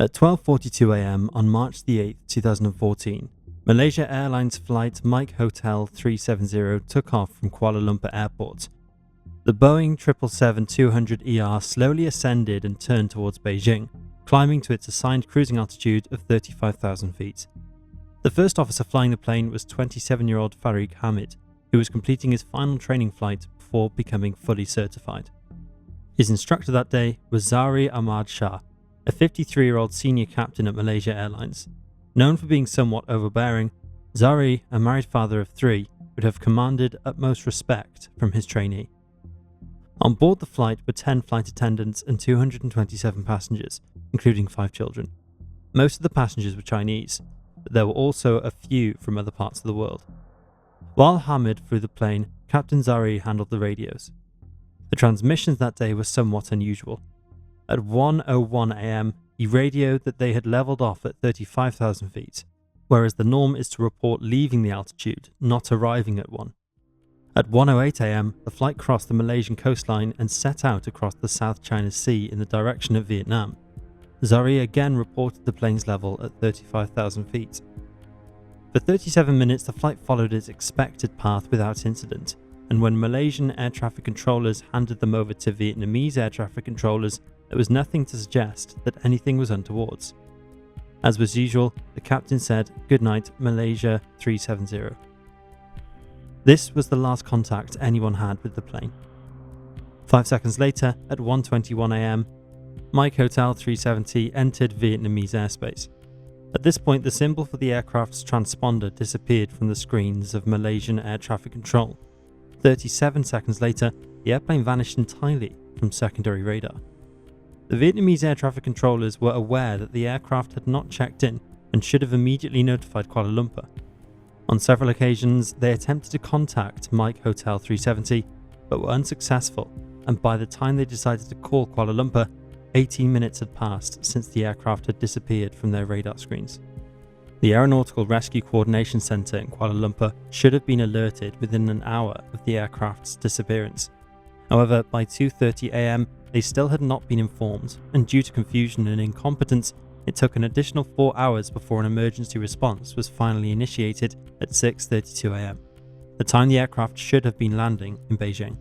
At 12:42 a.m. on March the 8th, 2014, Malaysia Airlines Flight MH370 took off from Kuala Lumpur Airport. The Boeing 777-200ER slowly ascended and turned towards Beijing, climbing to its assigned cruising altitude of 35,000 feet. The first officer flying the plane was 27-year-old Fariq Hamid, who was completing his final training flight before becoming fully certified. His instructor that day was Zaharie Ahmad Shah, a 53-year-old senior captain at Malaysia Airlines. Known for being somewhat overbearing, Zaharie, a married father of 3, would have commanded utmost respect from his trainee. On board the flight were 10 flight attendants and 227 passengers, including 5 children. Most of the passengers were Chinese, but there were also a few from other parts of the world. While Hamid flew the plane, Captain Zaharie handled the radios. The transmissions that day were somewhat unusual. At 1:01 a.m, he radioed that they had levelled off at 35,000 feet, whereas the norm is to report leaving the altitude, not arriving at one. At 1:08 a.m, the flight crossed the Malaysian coastline and set out across the South China Sea in the direction of Vietnam. Zaharie again reported the plane's level at 35,000 feet. For 37 minutes, the flight followed its expected path without incident, and when Malaysian air traffic controllers handed them over to Vietnamese air traffic controllers, there was nothing to suggest that anything was untowards. As was usual, the captain said, "Good night, Malaysia 370. This was the last contact anyone had with the plane. 5 seconds later, at 1:21 a.m, Mike Hotel 370 entered Vietnamese airspace. At this point, the symbol for the aircraft's transponder disappeared from the screens of Malaysian air traffic control. 37 seconds later, the airplane vanished entirely from secondary radar. The Vietnamese air traffic controllers were aware that the aircraft had not checked in and should have immediately notified Kuala Lumpur. On several occasions, they attempted to contact Mike Hotel 370, but were unsuccessful, and by the time they decided to call Kuala Lumpur, 18 minutes had passed since the aircraft had disappeared from their radar screens. The Aeronautical Rescue Coordination Centre in Kuala Lumpur should have been alerted within an hour of the aircraft's disappearance. However, by 2:30 a.m, they still had not been informed, and due to confusion and incompetence, it took an additional 4 hours before an emergency response was finally initiated at 6:32 a.m, the time the aircraft should have been landing in Beijing.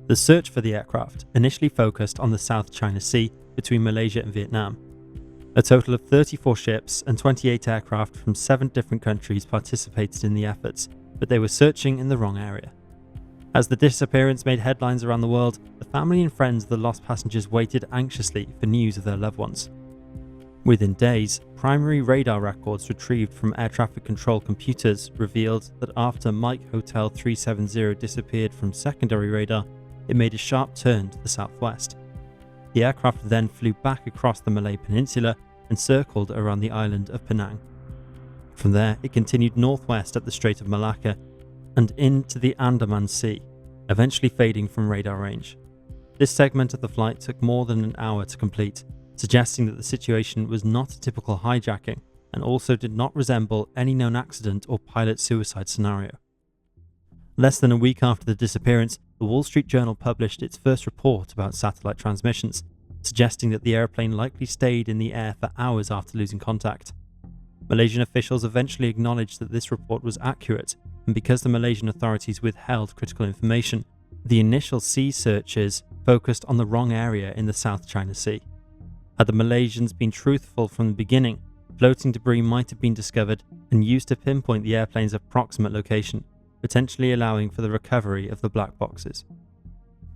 The search for the aircraft initially focused on the South China Sea between Malaysia and Vietnam. A total of 34 ships and 28 aircraft from 7 different countries participated in the efforts, but they were searching in the wrong area. As the disappearance made headlines around the world, the family and friends of the lost passengers waited anxiously for news of their loved ones. Within days, primary radar records retrieved from air traffic control computers revealed that after Mike Hotel 370 disappeared from secondary radar, it made a sharp turn to the southwest. The aircraft then flew back across the Malay Peninsula and circled around the island of Penang. From there, it continued northwest up the Strait of Malacca and into the Andaman Sea, eventually fading from radar range. This segment of the flight took more than an hour to complete, suggesting that the situation was not a typical hijacking and also did not resemble any known accident or pilot suicide scenario. Less than a week after the disappearance, the Wall Street Journal published its first report about satellite transmissions, suggesting that the airplane likely stayed in the air for hours after losing contact. Malaysian officials eventually acknowledged that this report was accurate, and because the Malaysian authorities withheld critical information, the initial sea searches focused on the wrong area in the South China Sea. Had the Malaysians been truthful from the beginning, floating debris might have been discovered and used to pinpoint the airplane's approximate location, potentially allowing for the recovery of the black boxes.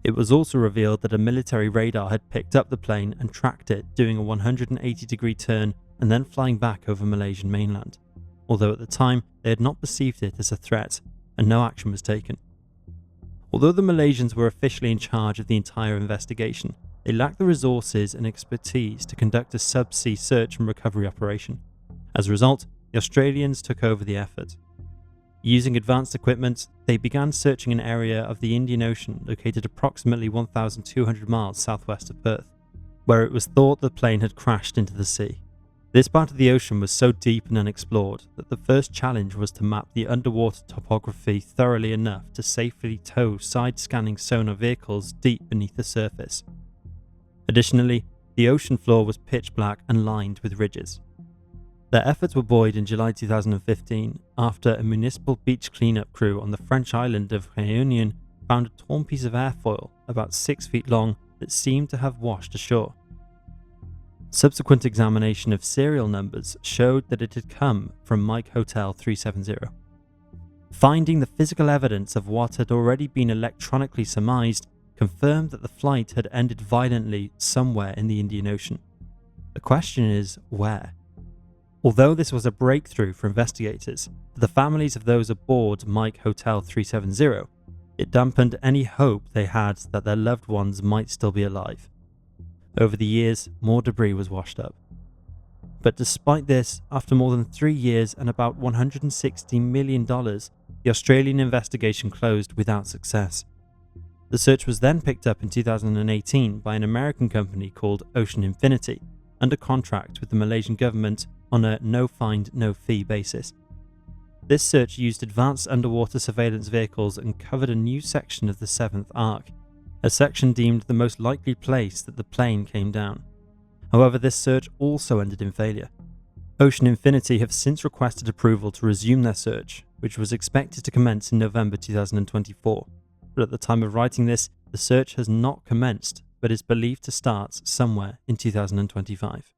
It was also revealed that a military radar had picked up the plane and tracked it, doing a 180-degree turn and then flying back over Malaysian mainland, although at the time they had not perceived it as a threat and no action was taken. Although the Malaysians were officially in charge of the entire investigation, they lacked the resources and expertise to conduct a subsea search and recovery operation. As a result, the Australians took over the effort. Using advanced equipment, they began searching an area of the Indian Ocean located approximately 1,200 miles southwest of Perth, where it was thought the plane had crashed into the sea. This part of the ocean was so deep and unexplored that the first challenge was to map the underwater topography thoroughly enough to safely tow side-scanning sonar vehicles deep beneath the surface. Additionally, The ocean floor was pitch black and lined with ridges. Their efforts were buoyed in July 2015 after a municipal beach cleanup crew on the French island of Réunion found a torn piece of airfoil about 6 feet long that seemed to have washed ashore. Subsequent examination of serial numbers showed that it had come from Mike Hotel 370. Finding the physical evidence of what had already been electronically surmised confirmed that the flight had ended violently somewhere in the Indian Ocean. The question is, where? Although this was a breakthrough for investigators, for the families of those aboard Mike Hotel 370, it dampened any hope they had that their loved ones might still be alive. Over the years, more debris was washed up. But despite this, after more than 3 years and about $160 million, the Australian investigation closed without success. The search was then picked up in 2018 by an American company called Ocean Infinity, under contract with the Malaysian government on a no-find, no-fee basis. This search used advanced underwater surveillance vehicles and covered a new section of the 7th Arc, a section deemed the most likely place that the plane came down. However, this search also ended in failure. Ocean Infinity have since requested approval to resume their search, which was expected to commence in November 2024. But at the time of writing this, the search has not commenced, but is believed to start somewhere in 2025.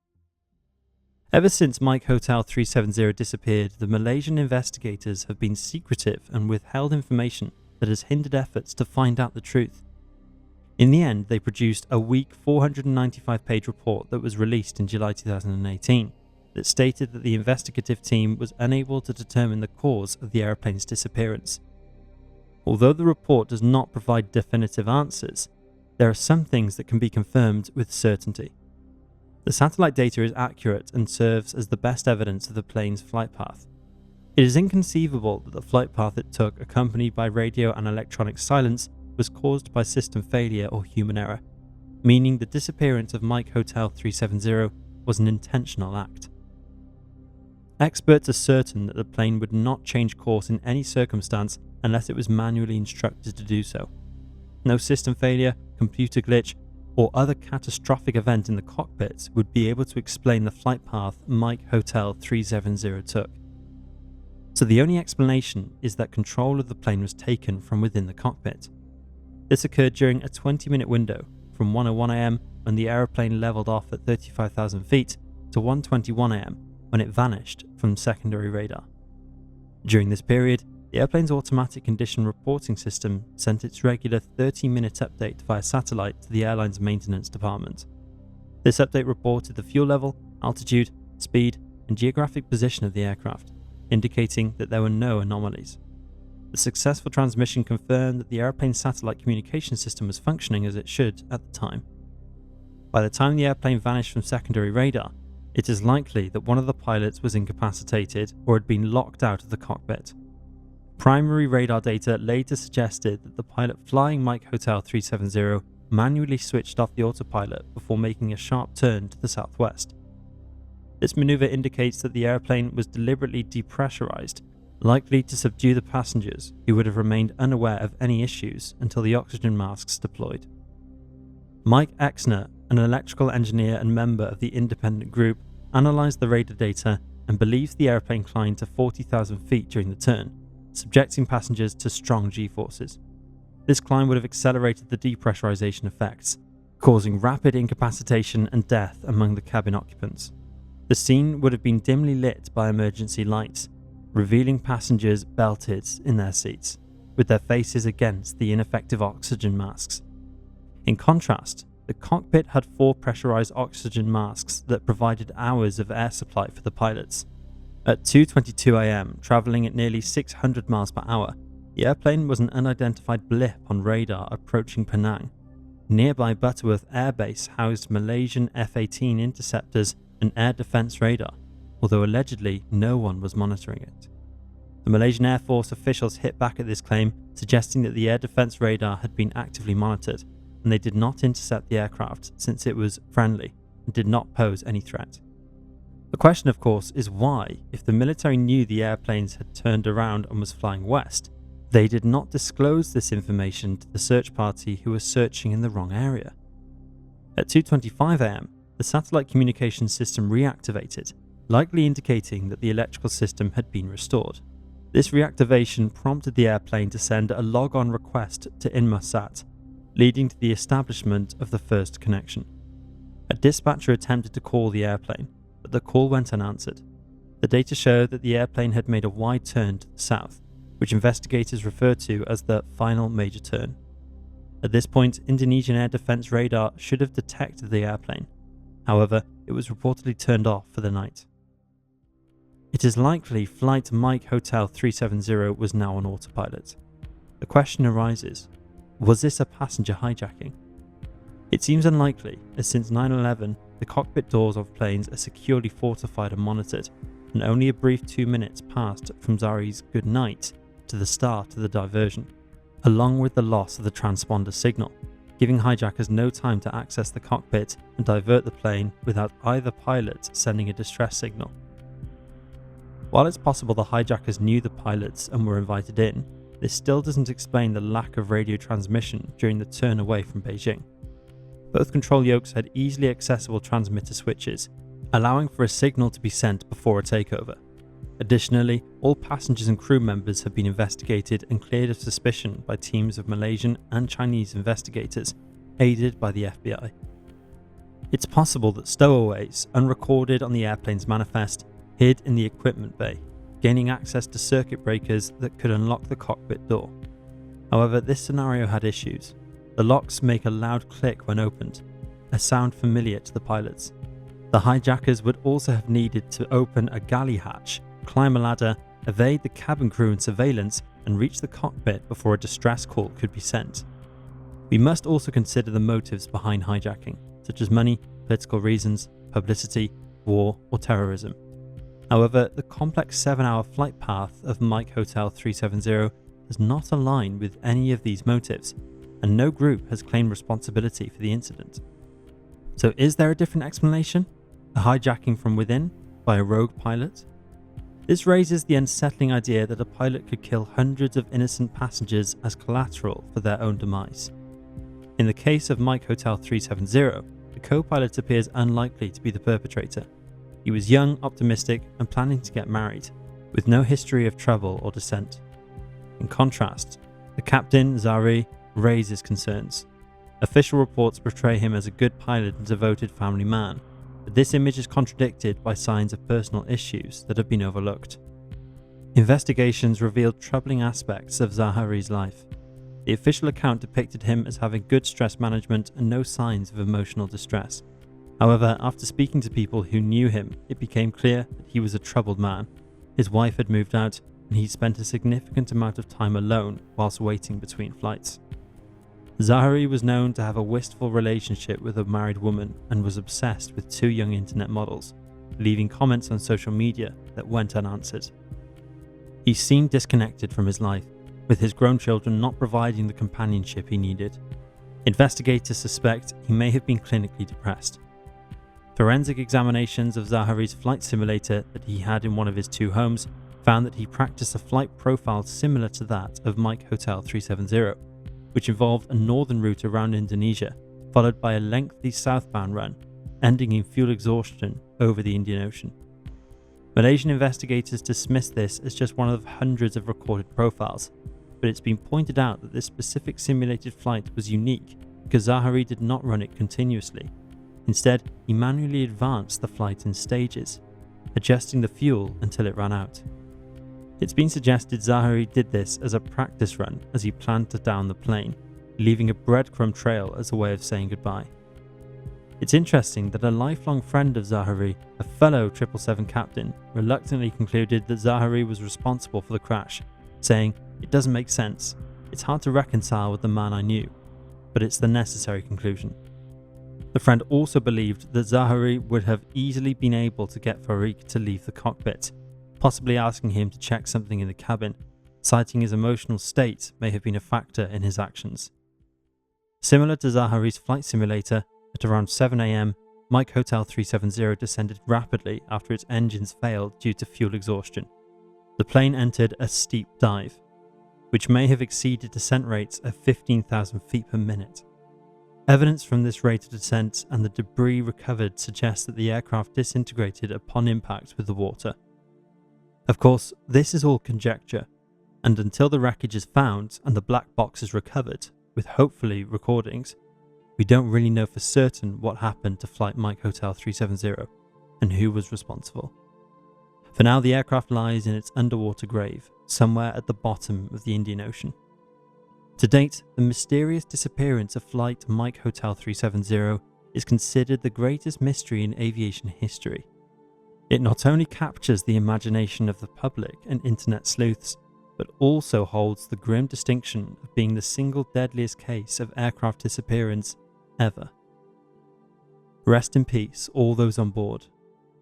Ever since Mike Hotel 370 disappeared, the Malaysian investigators have been secretive and withheld information that has hindered efforts to find out the truth. In the end, they produced a weak 495-page report that was released in July 2018 that stated that the investigative team was unable to determine the cause of the aeroplane's disappearance. Although the report does not provide definitive answers, there are some things that can be confirmed with certainty. The satellite data is accurate and serves as the best evidence of the plane's flight path. It is inconceivable that the flight path it took, accompanied by radio and electronic silence, was caused by system failure or human error, meaning the disappearance of Mike Hotel 370 was an intentional act. Experts are certain that the plane would not change course in any circumstance unless it was manually instructed to do so. No system failure, computer glitch, or other catastrophic event in the cockpit would be able to explain the flight path Mike Hotel 370 took. So the only explanation is that control of the plane was taken from within the cockpit. This occurred during a 20-minute window from 1:01 am when the aeroplane leveled off at 35,000 feet to 1:21 am when it vanished from secondary radar. During this period, the airplane's automatic condition reporting system sent its regular 30-minute update via satellite to the airline's maintenance department. This update reported the fuel level, altitude, speed, and geographic position of the aircraft, indicating that there were no anomalies. The successful transmission confirmed that the airplane's satellite communication system was functioning as it should at the time. By the time the airplane vanished from secondary radar, it is likely that one of the pilots was incapacitated or had been locked out of the cockpit. Primary radar data later suggested that the pilot flying Mike Hotel 370 manually switched off the autopilot before making a sharp turn to the southwest. This maneuver indicates that the airplane was deliberately depressurized, likely to subdue the passengers who would have remained unaware of any issues until the oxygen masks deployed. Mike Exner, an electrical engineer and member of the independent group, analysed the radar data and believes the airplane climbed to 40,000 feet during the turn, subjecting passengers to strong G-forces. This climb would have accelerated the depressurization effects, causing rapid incapacitation and death among the cabin occupants. The scene would have been dimly lit by emergency lights, revealing passengers belted in their seats, with their faces against the ineffective oxygen masks. In contrast, the cockpit had 4 pressurized oxygen masks that provided hours of air supply for the pilots. At 2:22 am, travelling at nearly 600 miles per hour, the airplane was an unidentified blip on radar approaching Penang. Nearby Butterworth Air Base housed Malaysian F-18 interceptors and air defence radar, although allegedly no one was monitoring it. The Malaysian Air Force officials hit back at this claim, suggesting that the air defence radar had been actively monitored, and they did not intercept the aircraft since it was friendly and did not pose any threat. The question, of course, is why, if the military knew the airplanes had turned around and was flying west, they did not disclose this information to the search party who was searching in the wrong area. At 2:25 am, the satellite communication system reactivated, likely indicating that the electrical system had been restored. This reactivation prompted the airplane to send a log-on request to Inmarsat, leading to the establishment of the first connection. A dispatcher attempted to call the airplane, but the call went unanswered. The data showed that the airplane had made a wide turn to the south, which investigators refer to as the final major turn. At this point, Indonesian air defense radar should have detected the airplane. However, it was reportedly turned off for the night. It is likely Flight Mike Hotel 370 was now on autopilot. The question arises, was this a passenger hijacking? It seems unlikely, as since 9/11, the cockpit doors of planes are securely fortified and monitored, and only a brief 2 minutes passed from Zaharie's good night to the start of the diversion, along with the loss of the transponder signal, giving hijackers no time to access the cockpit and divert the plane without either pilot sending a distress signal. While it's possible the hijackers knew the pilots and were invited in, this still doesn't explain the lack of radio transmission during the turn away from Beijing. Both control yokes had easily accessible transmitter switches, allowing for a signal to be sent before a takeover. Additionally, all passengers and crew members have been investigated and cleared of suspicion by teams of Malaysian and Chinese investigators, aided by the FBI. It's possible that stowaways, unrecorded on the airplane's manifest, hid in the equipment bay, gaining access to circuit breakers that could unlock the cockpit door. However, this scenario had issues. The locks make a loud click when opened, a sound familiar to the pilots. The hijackers would also have needed to open a galley hatch, climb a ladder, evade the cabin crew and surveillance, and reach the cockpit before a distress call could be sent. We must also consider the motives behind hijacking, such as money, political reasons, publicity, war, or terrorism. However, the complex 7-hour flight path of Mike Hotel 370 does not align with any of these motives, and no group has claimed responsibility for the incident. So is there a different explanation? A hijacking from within by a rogue pilot? This raises the unsettling idea that a pilot could kill hundreds of innocent passengers as collateral for their own demise. In the case of Mike Hotel 370, the co-pilot appears unlikely to be the perpetrator. He was young, optimistic, and planning to get married, with no history of trouble or dissent. In contrast, the Captain Zaharie raises concerns. Official reports portray him as a good pilot and devoted family man, but this image is contradicted by signs of personal issues that have been overlooked. Investigations revealed troubling aspects of Zaharie's life. The official account depicted him as having good stress management and no signs of emotional distress. However, after speaking to people who knew him, it became clear that he was a troubled man. His wife had moved out, and he spent a significant amount of time alone whilst waiting between flights. Zaharie was known to have a wistful relationship with a married woman and was obsessed with 2 young internet models, leaving comments on social media that went unanswered. He seemed disconnected from his life, with his grown children not providing the companionship he needed. Investigators suspect he may have been clinically depressed. Forensic examinations of Zaharie's flight simulator that he had in one of his 2 homes found that he practiced a flight profile similar to that of Mike Hotel 370, which involved a northern route around Indonesia, followed by a lengthy southbound run, ending in fuel exhaustion over the Indian Ocean. Malaysian investigators dismissed this as just one of hundreds of recorded profiles, but it's been pointed out that this specific simulated flight was unique because Zaharie did not run it continuously. Instead, he manually advanced the flight in stages, adjusting the fuel until it ran out. It's been suggested Zaharie did this as a practice run as he planned to down the plane, leaving a breadcrumb trail as a way of saying goodbye. It's interesting that a lifelong friend of Zaharie, a fellow 777 captain, reluctantly concluded that Zaharie was responsible for the crash, saying, "It doesn't make sense. It's hard to reconcile with the man I knew, but it's the necessary conclusion." The friend also believed that Zaharie would have easily been able to get Fariq to leave the cockpit, possibly asking him to check something in the cabin, citing his emotional state may have been a factor in his actions. Similar to Zaharie's flight simulator, at around 7 AM, Mike Hotel 370 descended rapidly after its engines failed due to fuel exhaustion. The plane entered a steep dive, which may have exceeded descent rates of 15,000 feet per minute. Evidence from this rate of descent and the debris recovered suggests that the aircraft disintegrated upon impact with the water. Of course, this is all conjecture, and until the wreckage is found and the black box is recovered, with hopefully recordings, we don't really know for certain what happened to Flight Mike Hotel 370 and who was responsible. For now, the aircraft lies in its underwater grave, somewhere at the bottom of the Indian Ocean. To date, the mysterious disappearance of Flight Mike Hotel 370 is considered the greatest mystery in aviation history. It not only captures the imagination of the public and internet sleuths, but also holds the grim distinction of being the single deadliest case of aircraft disappearance ever. Rest in peace, all those on board,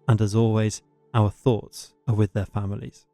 and as always, our thoughts are with their families.